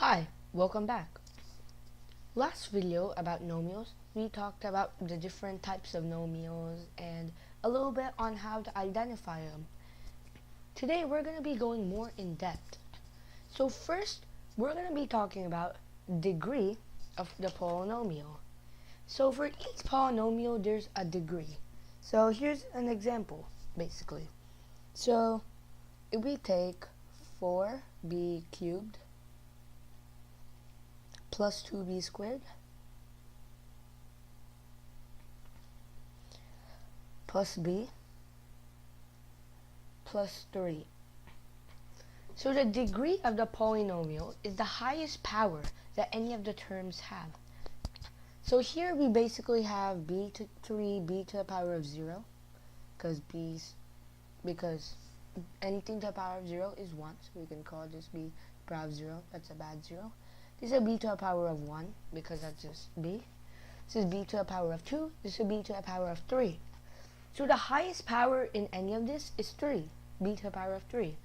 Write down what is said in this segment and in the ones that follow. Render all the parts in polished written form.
Hi, welcome back. Last video about nomials, we talked about the different types of nomials and a little bit on how to identify them. Today we're going to be going more in depth. So first, we're going to be talking about degree of the polynomial. So for each polynomial, there's a degree. So here's an example, basically. So if we take 4b cubed plus 2b squared plus b plus 3. So the degree of the polynomial is the highest power that any of the terms have. So here we basically have b to 3, b to the power of 0, because anything to the power of 0 is 1, so we can call this b to the power of 0. That's a bad 0. This is b to the power of 1, because that's just b. This is b to the power of 2. This is b to the power of 3. So the highest power in any of this is 3, b to the power of 3.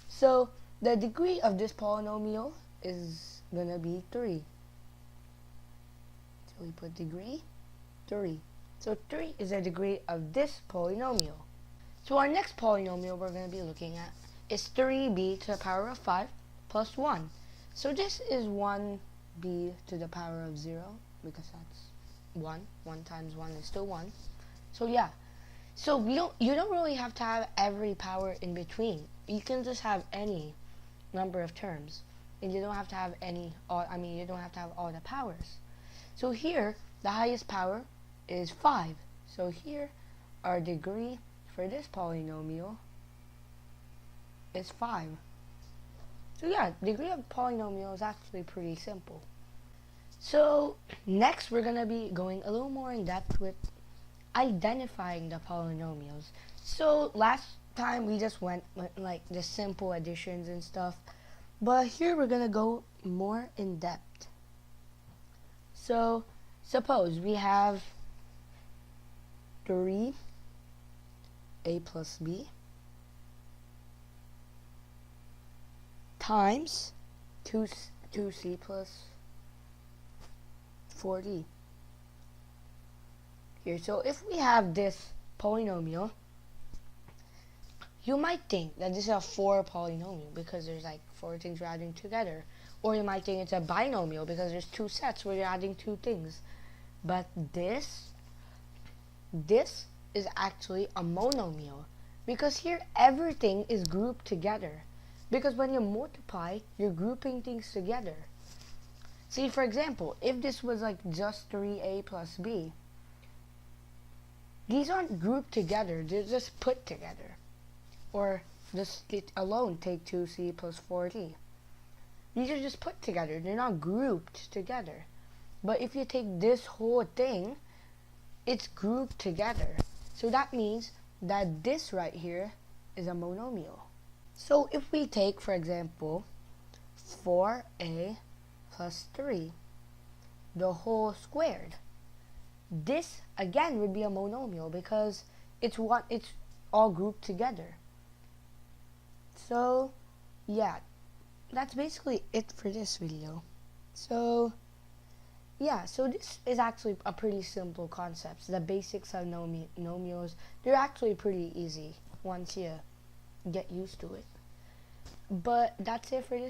So the degree of this polynomial is going to be 3. So we put degree 3. So 3 is the degree of this polynomial. So our next polynomial we're going to be looking at is 3b to the power of 5 plus 1. So this is 1b to the power of 0, because that's 1. 1 times 1 is still 1. So yeah. So you don't really have to have every power in between. You can just have any number of terms. And you don't have to have you don't have to have all the powers. So here, the highest power is 5. So here, our degree for this polynomial is 5. So yeah, degree of polynomial is actually pretty simple. So next we're going to be going a little more in depth with identifying the polynomials. So last time we just went like the simple additions and stuff, but here we're going to go more in depth. So suppose we have 3a plus b times 2c plus 4d. Here, so if we have this polynomial, you might think that this is a 4 polynomial because there's like 4 things we're adding together. Or you might think it's a binomial because there's 2 sets where you're adding 2 things. But this is actually a monomial, because here everything is grouped together. Because when you multiply, you're grouping things together. See, for example, if this was like just 3a plus b, these aren't grouped together, they're just put together. Or just alone take 2c plus 4d. These are just put together, they're not grouped together. But if you take this whole thing, it's grouped together. So that means that this right here is a monomial. So if we take, for example, 4a plus 3, the whole squared, this again would be a monomial because it's all grouped together. So yeah, that's basically it for this video. So yeah, so this is actually a pretty simple concept. The basics of nomials, they're actually pretty easy once you get used to it. But that's it for this